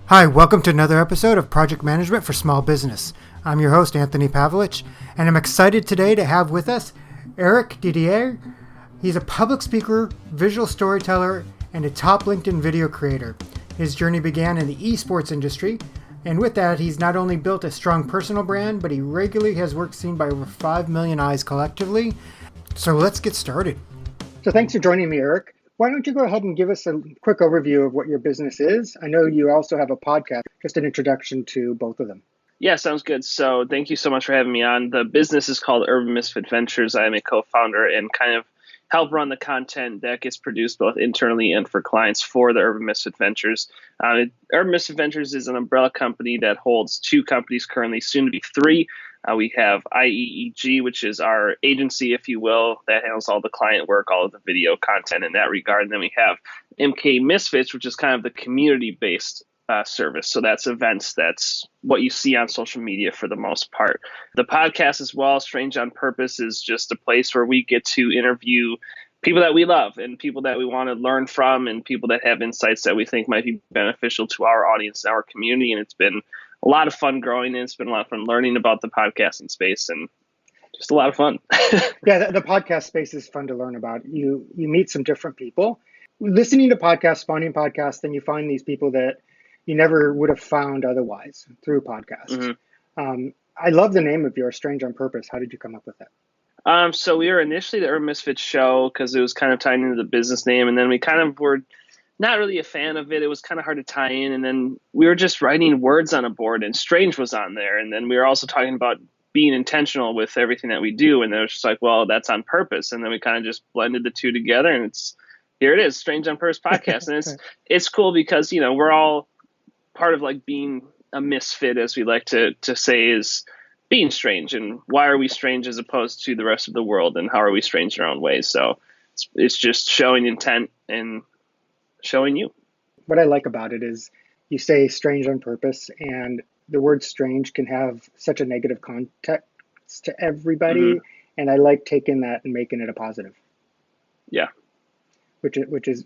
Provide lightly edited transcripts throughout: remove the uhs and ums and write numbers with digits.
Hi, welcome to another episode of Project Management for Small Business. I'm your host, Anthony Pavelich, and I'm excited today to have with us Eric Didier. He's a public speaker, visual storyteller, and a top LinkedIn video creator. His journey began in the esports industry, and with that, he's not only built a strong personal brand, but he regularly has work seen by over 5 million eyes collectively. So let's get started. So thanks for joining me, Eric. Why don't you go ahead and give us a quick overview of what your business is? I know you also have a podcast, just an introduction to both of them. Yeah, sounds good. So thank you so much for having me on. The business is called Urban Misfit Ventures. I am a co-founder and kind of help run the content that gets produced both internally and for clients for the Urban Misfit Ventures. Urban Misfit Ventures is an umbrella company that holds two companies currently, soon to be three. We have IEEG, which is our agency, if you will, that handles all the client work, all of the video content in that regard. And then we have MK Misfits, which is kind of the community-based service. So that's events. That's what you see on social media for the most part. The podcast as well, Strange on Purpose, is just a place where we get to interview people that we love and people that we want to learn from and people that have insights that we think might be beneficial to our audience and our community. And it's been a lot of fun growing, and it's been a lot of fun learning about the podcasting space and just a lot of fun. Yeah, the podcast space is fun to learn about. You meet some different people. Listening to podcasts, finding podcasts, then you find these people that you never would have found otherwise through podcasts. Mm-hmm. I love the name of yours, Strange on Purpose. How did you come up with that? So we were initially the Urban Misfit Show because it was kind of tied into the business name, and then we kind of were not really a fan of it. It was kind of hard to tie in. And then we were just writing words on a board and Strange was on there. And then we were also talking about being intentional with everything that we do. And it was just like, well, that's on purpose. And then we kind of just blended the two together and here it is, Strange on Purpose podcast. And it's cool because, you know, we're all part of like being a misfit, as we like to say, is being strange. And why are we strange as opposed to the rest of the world? And how are we strange in our own ways? So it's just showing intent and showing you. What I like about it is you say strange on purpose, and the word strange can have such a negative context to everybody. Mm-hmm. And I like taking that and making it a positive. Yeah. Which is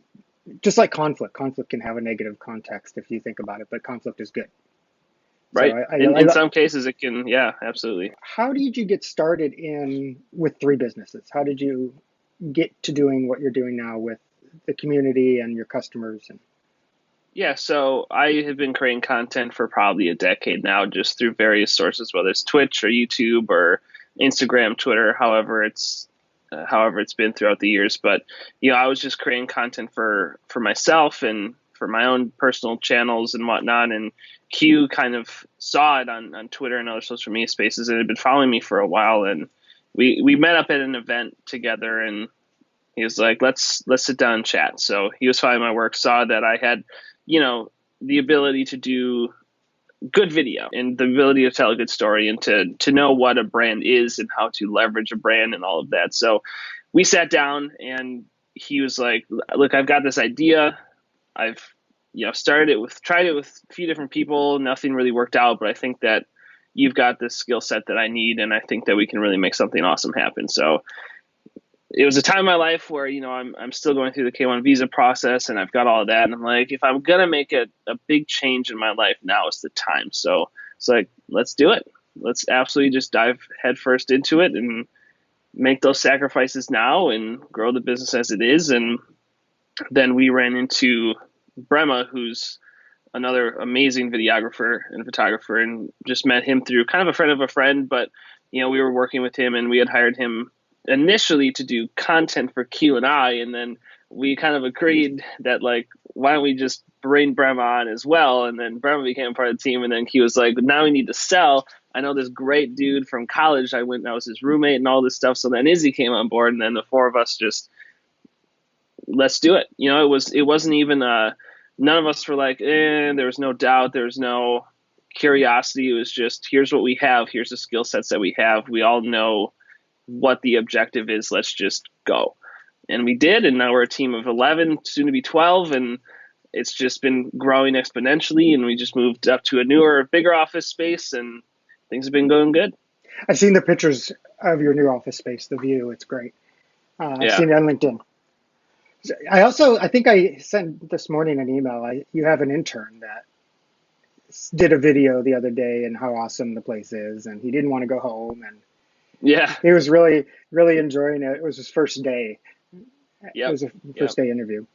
just like conflict. Conflict can have a negative context if you think about it, but conflict is good. Right. So in some cases it can, yeah, absolutely. How did you get started with three businesses? How did you get to doing what you're doing now with the community and your customers? Yeah, so I have been creating content for probably a decade now, just through various sources, whether it's Twitch or YouTube or Instagram, Twitter, however it's been throughout the years. But you know, I was just creating content for myself and for my own personal channels and whatnot. And Q kind of saw it on Twitter and other social media spaces and had been following me for a while. And we met up at an event together, and he was like, let's sit down and chat. So he was following my work, saw that I had, you know, the ability to do good video and the ability to tell a good story and to know what a brand is and how to leverage a brand and all of that. So we sat down and he was like, look, I've got this idea. I've, you know, tried it with a few different people. Nothing really worked out, but I think that you've got this skill set that I need. And I think that we can really make something awesome happen. So it was a time in my life where, you know, I'm still going through the K-1 visa process and I've got all of that. And I'm like, if I'm going to make a big change in my life, now is the time. So it's like, let's do it. Let's absolutely just dive headfirst into it and make those sacrifices now and grow the business as it is. And then we ran into Brema, who's another amazing videographer and photographer, and just met him through kind of a friend of a friend. But, you know, we were working with him and we had hired him initially to do content for Q&I, and then we kind of agreed that, like, why don't we just bring Brema on as well? And then Brema became part of the team, and then he was like, now we need to sell. I know this great dude from college. I was his roommate and all this stuff. So then Izzy came on board, and then the four of us just, let's do it. You know, it wasn't even none of us were like, there was no doubt, there was no curiosity. It was just, here's what we have, here's the skill sets that we have. We all know what the objective is. Let's just go. And we did. And now we're a team of 11, soon to be 12. And it's just been growing exponentially. And we just moved up to a newer, bigger office space, and things have been going good. I've seen the pictures of your new office space, the view. It's great. I've seen it on LinkedIn. I think I sent this morning an email. You have an intern that did a video the other day and how awesome the place is, and he didn't want to go home, and Yeah. he was really, really enjoying it. It was his first day. It Yep. was a first day interview.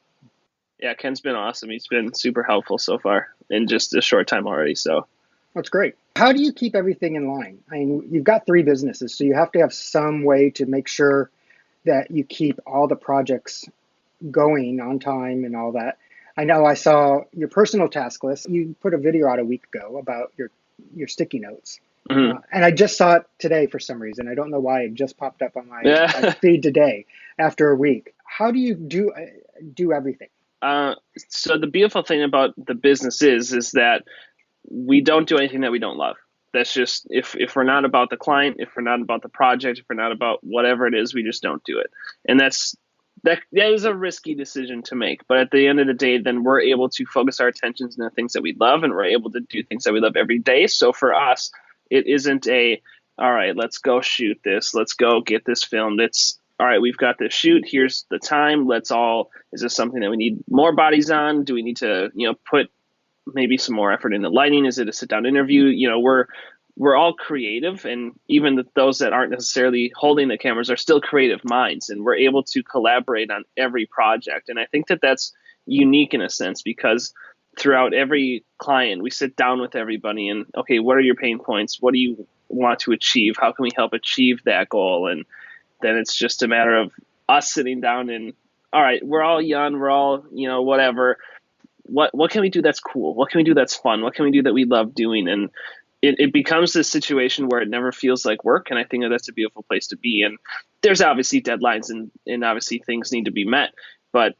Yeah, Ken's been awesome. He's been super helpful so far in just a short time already. So That's great. How do you keep everything in line? I mean, you've got 3 businesses, so you have to have some way to make sure that you keep all the projects going on time and all that. I know I saw your personal task list. You put a video out a week ago about your sticky notes. And I just saw it today for some reason. I don't know why. It just popped up on my feed today after a week. How do you do everything? So the beautiful thing about the business is that we don't do anything that we don't love. That's just, if we're not about the client, if we're not about the project, if we're not about whatever it is, we just don't do it. And that is a risky decision to make. But at the end of the day, then we're able to focus our attentions on the things that we love, and we're able to do things that we love every day. So for us, it isn't all right, let's go shoot this. Let's go get this filmed. It's, all right, we've got this shoot. Here's the time. Is this something that we need more bodies on? Do we need to, put maybe some more effort into lighting? Is it a sit down interview? We're all creative, and even those that aren't necessarily holding the cameras are still creative minds, and we're able to collaborate on every project. And I think that that's unique in a sense, because throughout every client, we sit down with everybody and, okay, what are your pain points? What do you want to achieve? How can we help achieve that goal? And then it's just a matter of us sitting down and, all right, we're all young, we're all, whatever. What can we do that's cool? What can we do that's fun? What can we do that we love doing? And it becomes this situation where it never feels like work. And I think that's a beautiful place to be. And there's obviously deadlines and obviously things need to be met, but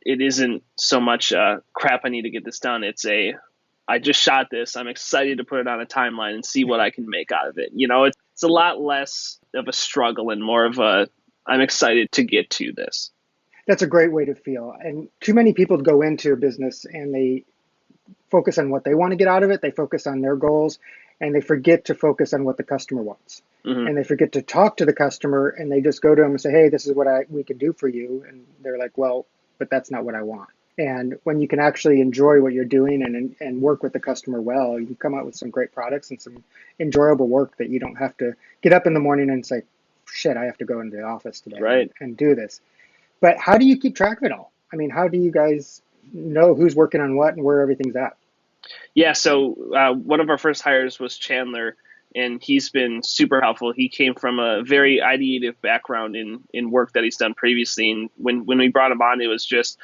it isn't so much crap, I need to get this done. It's I just shot this. I'm excited to put it on a timeline and see what I can make out of it. It's a lot less of a struggle and more of I'm excited to get to this. That's a great way to feel. And too many people go into a business and they focus on what they want to get out of it. They focus on their goals, and they forget to focus on what the customer wants. Mm-hmm. And they forget to talk to the customer, and they just go to them and say, hey, this is what we can do for you. And they're like, well, but that's not what I want. And when you can actually enjoy what you're doing and work with the customer well, you come out with some great products and some enjoyable work that you don't have to get up in the morning and say, shit, I have to go into the office today and do this. But how do you keep track of it all? I mean, how do you guys know who's working on what and where everything's at? Yeah, so one of our first hires was Chandler, and he's been super helpful. He came from a very ideative background in work that he's done previously. And when we brought him on, it was just,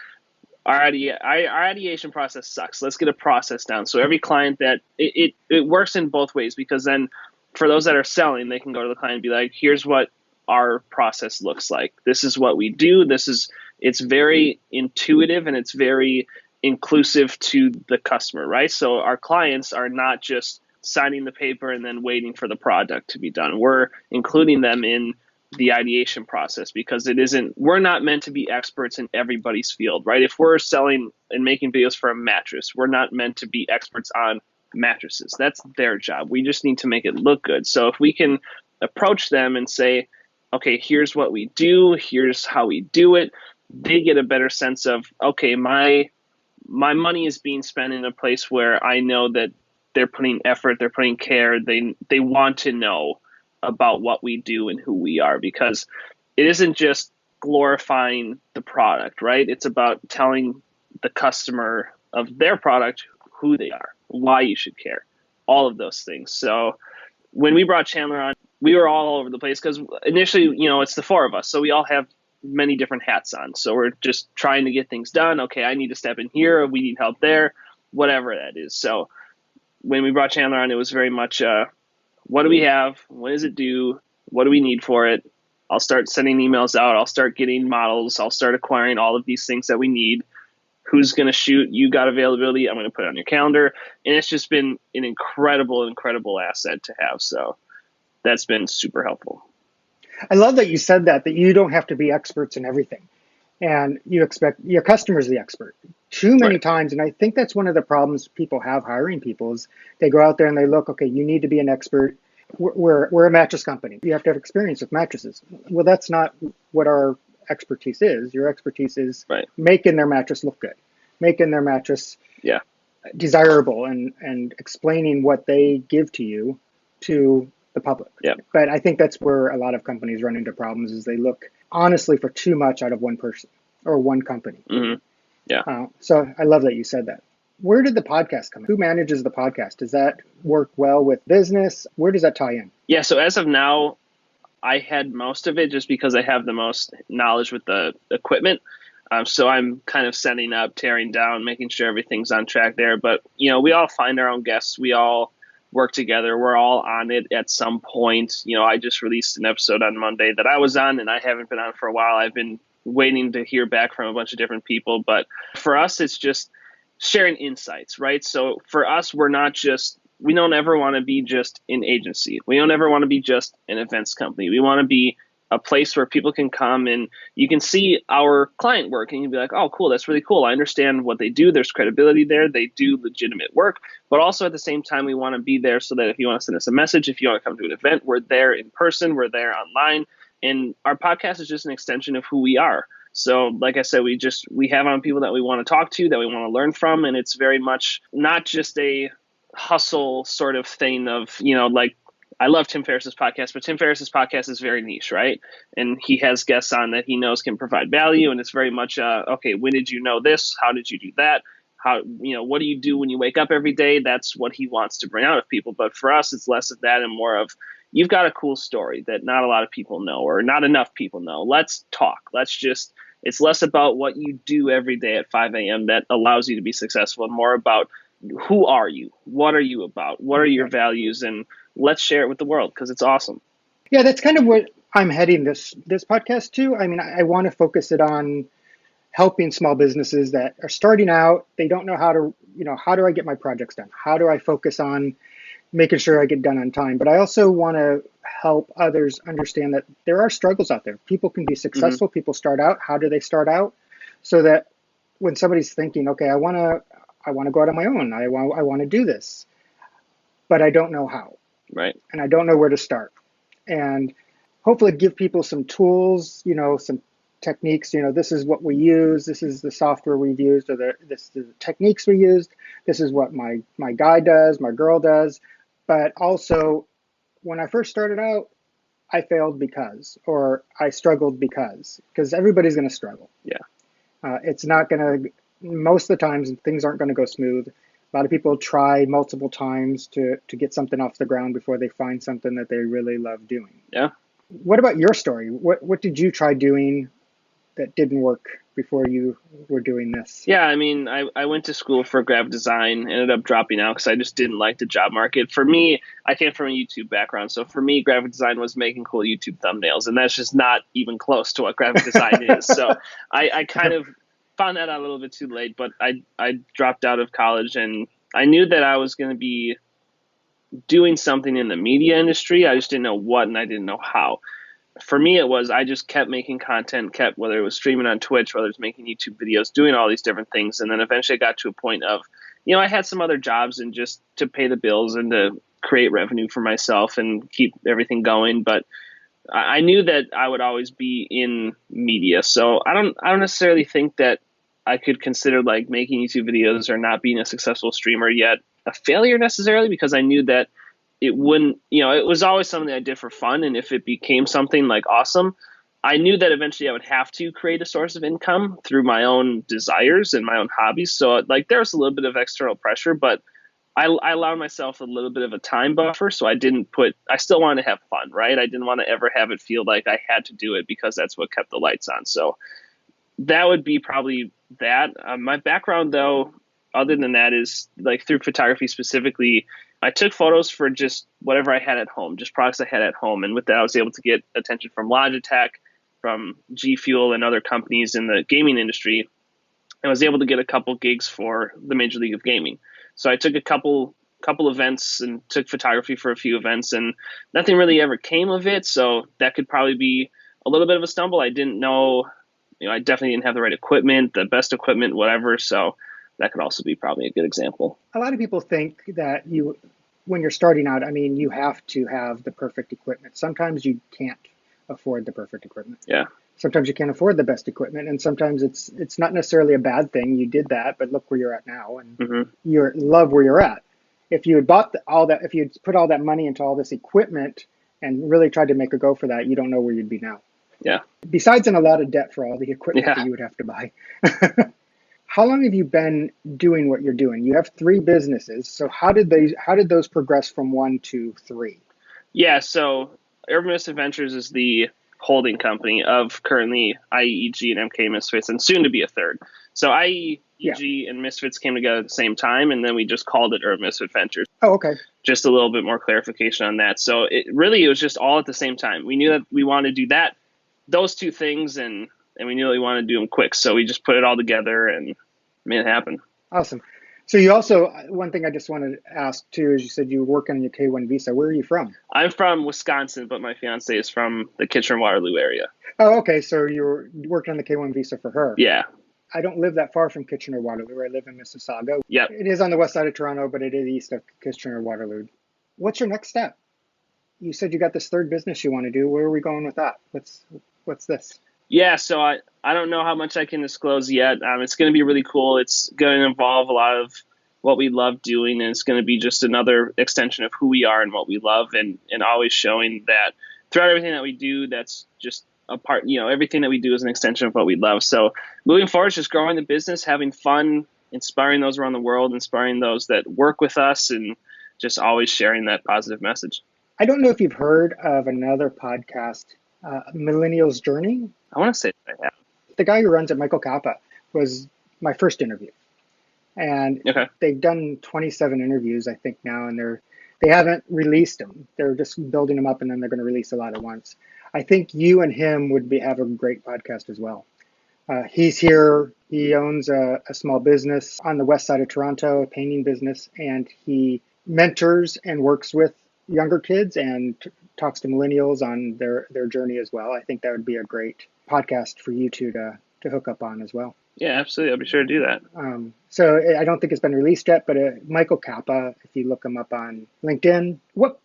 our ideation process sucks. Let's get a process down. So every client that it works in both ways, because then for those that are selling, they can go to the client and be like, here's what our process looks like. This is what we do. It's very intuitive and it's very inclusive to the customer, right? So our clients are not just signing the paper and then waiting for the product to be done. We're including them in the ideation process, because we're not meant to be experts in everybody's field, right? If we're selling and making videos for a mattress, we're not meant to be experts on mattresses. That's their job. We just need to make it look good. So if we can approach them and say, okay, here's what we do, here's how we do it, they get a better sense of, okay, my money is being spent in a place where I know that they're putting effort, they're putting care, they want to know about what we do and who we are, because it isn't just glorifying the product, right? It's about telling the customer of their product who they are, why you should care, all of those things. So when we brought Chandler on, we were all over the place because initially, it's the 4 of us. So we all have many different hats on. So we're just trying to get things done. Okay, I need to step in here. We need help there, whatever that is. So when we brought Chandler on, it was very much, what do we have? When does it due? What do we need for it? I'll start sending emails out. I'll start getting models. I'll start acquiring all of these things that we need. Who's going to shoot? You got availability. I'm going to put it on your calendar. And it's just been an incredible, incredible asset to have. So that's been super helpful. I love that you said that you don't have to be experts in everything. And you expect your customer's the expert. Too many times, and I think that's one of the problems people have hiring people, is they go out there and they look, okay, you need to be an expert. We're a mattress company. You have to have experience with mattresses. Well, that's not what our expertise is. Your expertise is making their mattress look good, making their mattress desirable and explaining what they give to you to the public. Yeah. But I think that's where a lot of companies run into problems is they look honestly for too much out of one person or one company. Mm-hmm. Yeah. So I love that you said that. Where did the podcast come in? Who manages the podcast? Does that work well with business? Where does that tie in? Yeah. So as of now, I had most of it just because I have the most knowledge with the equipment. So I'm kind of setting up, tearing down, making sure everything's on track there. But, we all find our own guests. We all work together. We're all on it at some point. I just released an episode on Monday that I was on, and I haven't been on for a while. I've been waiting to hear back from a bunch of different people. But for us, it's just sharing insights, right? So for us, we don't ever want to be just an agency. We don't ever want to be just an events company. We want to be a place where people can come and you can see our client work and you'll be like, oh, cool, that's really cool. I understand what they do. There's credibility there. They do legitimate work. But also at the same time, we want to be there so that if you want to send us a message, if you want to come to an event, we're there in person, we're there online. And our podcast is just an extension of who we are. So like I said, we have on people that we want to talk to, that we want to learn from. And it's very much not just a hustle sort of thing of, like I love Tim Ferriss's podcast, but Tim Ferriss's podcast is very niche, right? And he has guests on that he knows can provide value. And it's very much, okay, when did you know this? How did you do that? How, what do you do when you wake up every day? That's what he wants to bring out of people. But for us, it's less of that and more of, you've got a cool story that not a lot of people know or not enough people know. Let's talk. It's less about what you do every day at 5 a.m. that allows you to be successful and more about who are you? What are you about? What are your values? And let's share it with the world because it's awesome. Yeah, that's kind of what I'm heading this podcast to. I mean, I want to focus it on helping small businesses that are starting out. They don't know how do I get my projects done? How do I focus on making sure I get done on time? But I also want to help others understand that there are struggles out there. People can be successful. Mm-hmm. People start out. How do they start out? So that when somebody's thinking, okay, I want to go out on my own. I want to do this, but I don't know how. Right. And I don't know where to start. And hopefully give people some tools, some techniques. This is what we use. This is the software we've used, or this is the techniques we used. This is what my guy does, my girl does. But also, when I first started out, I failed or I struggled because everybody's going to struggle. Yeah. It's not going to, most of the times, things aren't going to go smooth. A lot of people try multiple times to get something off the ground before they find something that they really love doing. Yeah. What about your story? What did you try doing that didn't work before you were doing this? Yeah, I mean, I went to school for graphic design, ended up dropping out because I just didn't like the job market. For me, I came from a YouTube background. So for me, graphic design was making cool YouTube thumbnails. And that's just not even close to what graphic design is. So I kind of found that out a little bit too late, but I dropped out of college and I knew that I was going to be doing something in the media industry. I just didn't know what and I didn't know how. For me, it was I just kept making content, whether it was streaming on Twitch, whether it was making YouTube videos, doing all these different things. And then eventually I got to a point of, I had some other jobs and just to pay the bills and to create revenue for myself and keep everything going. But I knew that I would always be in media. So I don't necessarily think that I could consider like making YouTube videos or not being a successful streamer yet a failure necessarily, because I knew that it wouldn't, it was always something I did for fun. And if it became something like awesome, I knew that eventually I would have to create a source of income through my own desires and my own hobbies. So like there was a little bit of external pressure, but I allowed myself a little bit of a time buffer. So I still wanted to have fun, right? I didn't want to ever have it feel like I had to do it because that's what kept the lights on. So that would be probably that. My background though, other than that, is like through photography specifically, I took photos for just whatever I had at home, just products I had at home. And with that, I was able to get attention from Logitech, from G Fuel and other companies in the gaming industry. And was able to get a couple gigs for the Major League of Gaming. So I took a couple events and took photography for a few events, and nothing really ever came of it. So that could probably be a little bit of a stumble. I didn't know, I definitely didn't have the right equipment, the best equipment, whatever. So that could also be probably a good example. A lot of people think that when you're starting out, you have to have the perfect equipment. Sometimes you can't afford the perfect equipment. Yeah. sometimes you can't afford the best equipment, and sometimes it's not necessarily a bad thing. You did that, but look where you're at now, and you love where you're at. If you had bought all that, if you had put all that money into all this equipment and really tried to make a go for that, you don't know where you'd be now. Yeah. Besides in a lot of debt for all the equipment Yeah. that you would have to buy. How long have you been doing what you're doing? You have 3 businesses. So how did those progress from 1 to 3? Yeah, so Urban Misfit Ventures is the holding company of currently IEEG and MK Misfits, and soon to be a third. So IEEG and Misfits came together at the same time, and then we just called it Urban Misfit Ventures. Oh, okay. Just a little bit more clarification on that. So it was just all at the same time. We knew that we wanted to do those 2 things, and we knew that we wanted to do them quick. So we just put it all together and made it happen. Awesome. So you also, one thing I just wanted to ask too, is you said you work on your K-1 visa. Where are you from? I'm from Wisconsin, but my fiance is from the Kitchener-Waterloo area. Oh, okay. So you worked on the K-1 visa for her. Yeah. I don't live that far from Kitchener-Waterloo. I live in Mississauga. Yep. It is on the west side of Toronto, but it is east of Kitchener-Waterloo. What's your next step? You said you got this 3rd business you want to do. Where are we going with that? What's this? Yeah, so I don't know how much I can disclose yet. It's going to be really cool. It's going to involve a lot of what we love doing, and it's going to be just another extension of who we are and what we love, and always showing that throughout everything that we do, that's just a part, everything that we do is an extension of what we love. So moving forward, it's just growing the business, having fun, inspiring those around the world, inspiring those that work with us, and just always sharing that positive message. I don't know if you've heard of another podcast, Millennials Journey. I want to say that I have. The guy who runs it, Michael Kappa, was my first interview. And they've done 27 interviews, I think, now, and they haven't released them. They're just building them up, and then they're going to release a lot at once. I think you and him would have a great podcast as well. He's here. He owns a small business on the west side of Toronto, a painting business, and he mentors and works with younger kids and talks to millennials on their journey as well. I think that would be a great podcast for you two to hook up on as well. Yeah, absolutely. I'll be sure to do that. So I don't think it's been released yet, but Michael Kappa, if you look him up on LinkedIn, what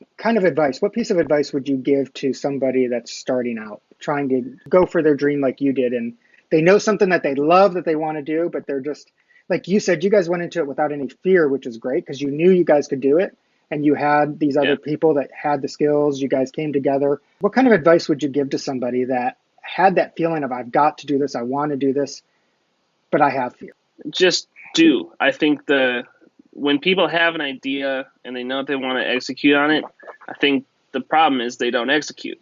piece of advice would you give to somebody that's starting out, trying to go for their dream like you did, and they know something that they love that they want to do, but they're just, like you said, you guys went into it without any fear, which is great because you knew you guys could do it. And you had these other people that had the skills, you guys came together. What kind of advice would you give to somebody that had that feeling of, I've got to do this, I want to do this, but I have fear? Just do. I think when people have an idea and they know that they want to execute on it, I think the problem is they don't execute.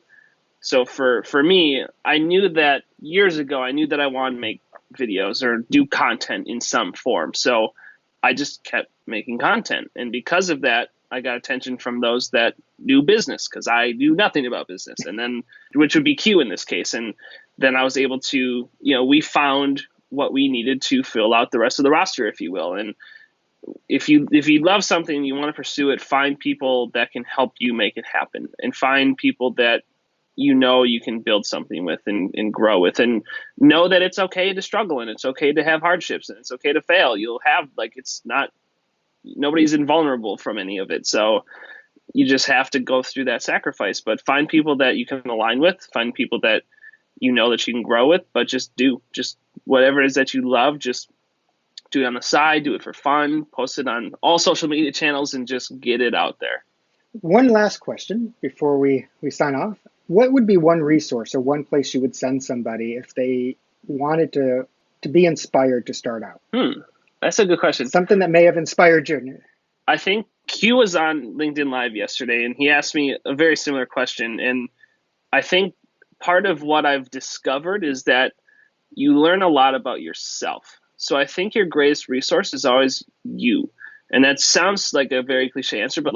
So for me, I knew that years ago, I knew that I wanted to make videos or do content in some form. So I just kept making content. And because of that, I got attention from those that knew business because I knew nothing about business, and then which would be Q in this case. And then I was able to, we found what we needed to fill out the rest of the roster, if you will. And if you love something and you want to pursue it, find people that can help you make it happen, and find people that you can build something with and grow with, and know that it's okay to struggle and it's okay to have hardships and it's okay to fail. You'll have nobody's invulnerable from any of it. So you just have to go through that sacrifice, but find people that you can align with, find people that that you can grow with, but just whatever it is that you love, just do it on the side, do it for fun, post it on all social media channels, and just get it out there. One last question before we sign off. What would be one resource or one place you would send somebody if they wanted to be inspired to start out? That's a good question. Something that may have inspired you. I think Q was on LinkedIn Live yesterday, and he asked me a very similar question. And I think part of what I've discovered is that you learn a lot about yourself. So I think your greatest resource is always you. And that sounds like a very cliche answer, but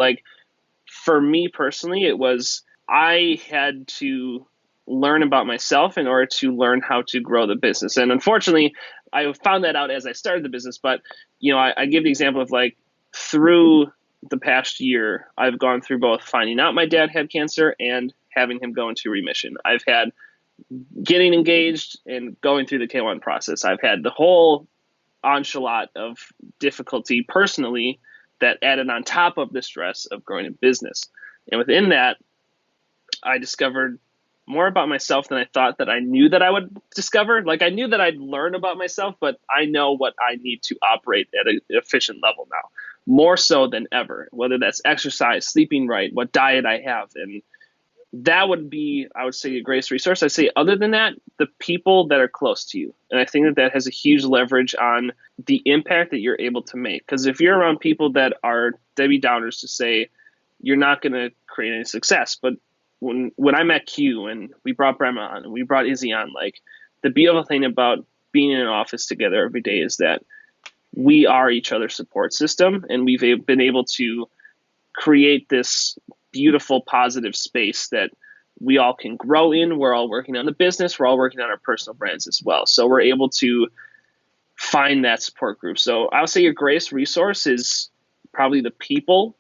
for me personally, it was I had to learn about myself in order to learn how to grow the business. And unfortunately, I found that out as I started the business. But, I give the example of through the past year, I've gone through both finding out my dad had cancer and having him go into remission. I've had getting engaged and going through the K1 process. I've had the whole enchilada of difficulty personally that added on top of the stress of growing a business. And within that, I discovered more about myself than I thought that I knew that I would discover. Like I knew that I'd learn about myself, but I know what I need to operate at an efficient level now, more so than ever, whether that's exercise, sleeping right, what diet I have. And that would be, I would say, a greatest resource. I say, other than that, the people that are close to you. And I think that that has a huge leverage on the impact that you're able to make. Because if you're around people that are Debbie Downers to say, you're not going to create any success. But when I met Q and we brought Brema on and we brought Izzy on, like the beautiful thing about being in an office together every day is that we are each other's support system, and we've been able to create this beautiful, positive space that we all can grow in. We're all working on the business. We're all working on our personal brands as well. So we're able to find that support group. So I would say your greatest resource is probably the people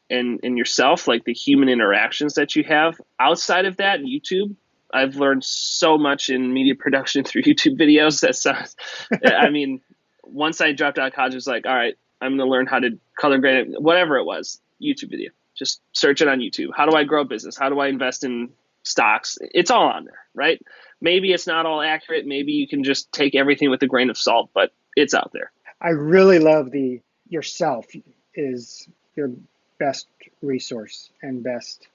and yourself, like the human interactions that you have. Outside of that, YouTube, I've learned so much in media production through YouTube videos. That sounds, I mean, once I dropped out of college, it was like, all right, I'm going to learn how to color grade it, whatever it was, YouTube video. Just search it on YouTube. How do I grow a business? How do I invest in stocks? It's all on there, right? Maybe it's not all accurate. Maybe you can just take everything with a grain of salt, but it's out there. I really love the yourself is your best resource and best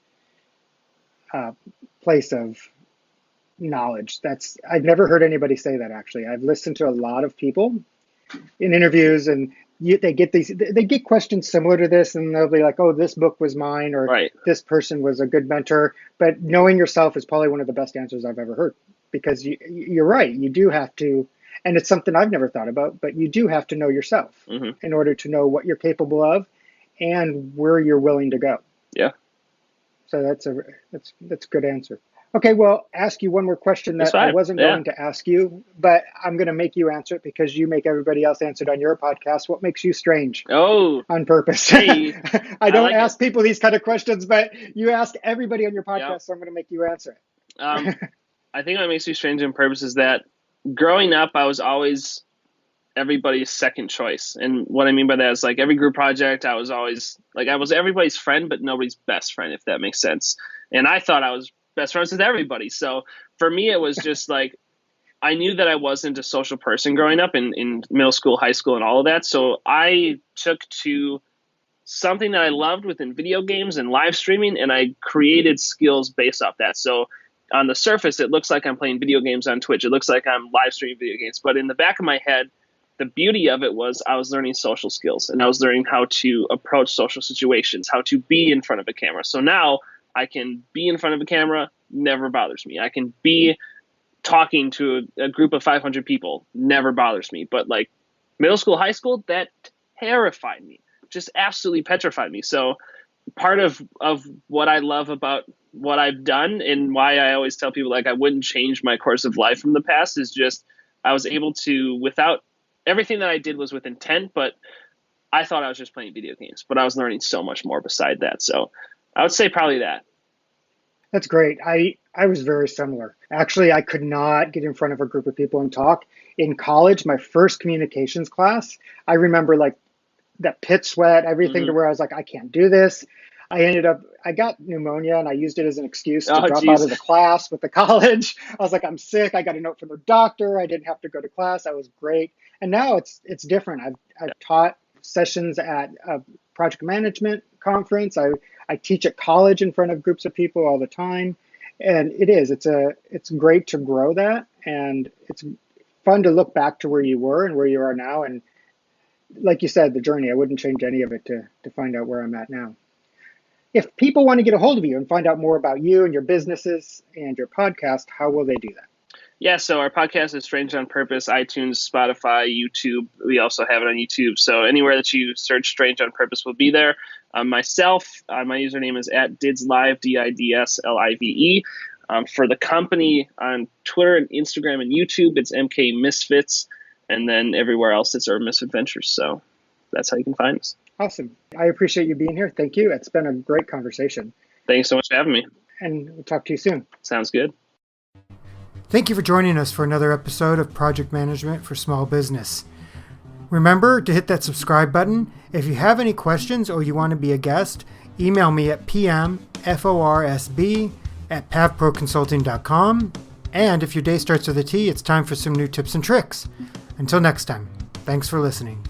place of knowledge. I've never heard anybody say that, actually. I've listened to a lot of people in interviews, and they get questions similar to this, and they'll be like, oh, this book was mine, or right, this person was a good mentor. But knowing yourself is probably one of the best answers I've ever heard, because you're right. You do have to, and it's something I've never thought about, but you do have to know yourself in order to know what you're capable of and where you're willing to go. Yeah. So that's a good answer. Okay, well, ask you one more question that I wasn't going to ask you, but I'm going to make you answer it because you make everybody else answer it on your podcast. What makes you strange? Oh, on purpose. Hey, I don't ask people these kind of questions, but you ask everybody on your podcast, so I'm going to make you answer it. I think what makes me strange on purpose is that growing up, I was always everybody's second choice. And what I mean by that is, like, every group project, I was always like, I was everybody's friend, but nobody's best friend, if that makes sense. And I thought I was best friends with everybody. So for me, it was just like, I knew that I wasn't a social person growing up in middle school, high school, and all of that. So I took to something that I loved within video games and live streaming, and I created skills based off that. So on the surface, it looks like I'm playing video games on Twitch. It looks like I'm live streaming video games. But in the back of my head, the beauty of it was I was learning social skills, and I was learning how to approach social situations, how to be in front of a camera. So now I can be in front of a camera, never bothers me. I can be talking to a group of 500 people, never bothers me. But like middle school, high school, that terrified me, just absolutely petrified me. So part of what I love about what I've done, and why I always tell people, like, I wouldn't change my course of life from the past, is just I was able to, without everything that I did was with intent, but I thought I was just playing video games, but I was learning so much more beside that. So I would say probably that. That's great. I was very similar. Actually, I could not get in front of a group of people and talk. In college, my first communications class, I remember like that pit sweat, everything, to where I was like, I can't do this. I got pneumonia, and I used it as an excuse to drop out of the class with the college. I was like, I'm sick. I got a note from the doctor. I didn't have to go to class. I was great. And now it's different. I've taught sessions at a project management conference. I teach at college in front of groups of people all the time. And it's great to grow that. And it's fun to look back to where you were and where you are now. And like you said, the journey, I wouldn't change any of it to find out where I'm at now. If people want to get a hold of you and find out more about you and your businesses and your podcast, how will they do that? Yeah, so our podcast is Strange on Purpose, iTunes, Spotify, YouTube. We also have it on YouTube. So anywhere that you search Strange on Purpose will be there. Myself, my username is @didslive, DIDSLIVE. For the company on Twitter and Instagram and YouTube, it's MK Misfits. And then everywhere else, it's Urban Misfit Ventures. So that's how you can find us. Awesome. I appreciate you being here. Thank you. It's been a great conversation. Thanks so much for having me. And we'll talk to you soon. Sounds good. Thank you for joining us for another episode of Project Management for Small Business. Remember to hit that subscribe button. If you have any questions or you want to be a guest, email me at pmforsb at pavproconsulting.com. And if your day starts with a T, it's time for some new tips and tricks. Until next time, thanks for listening.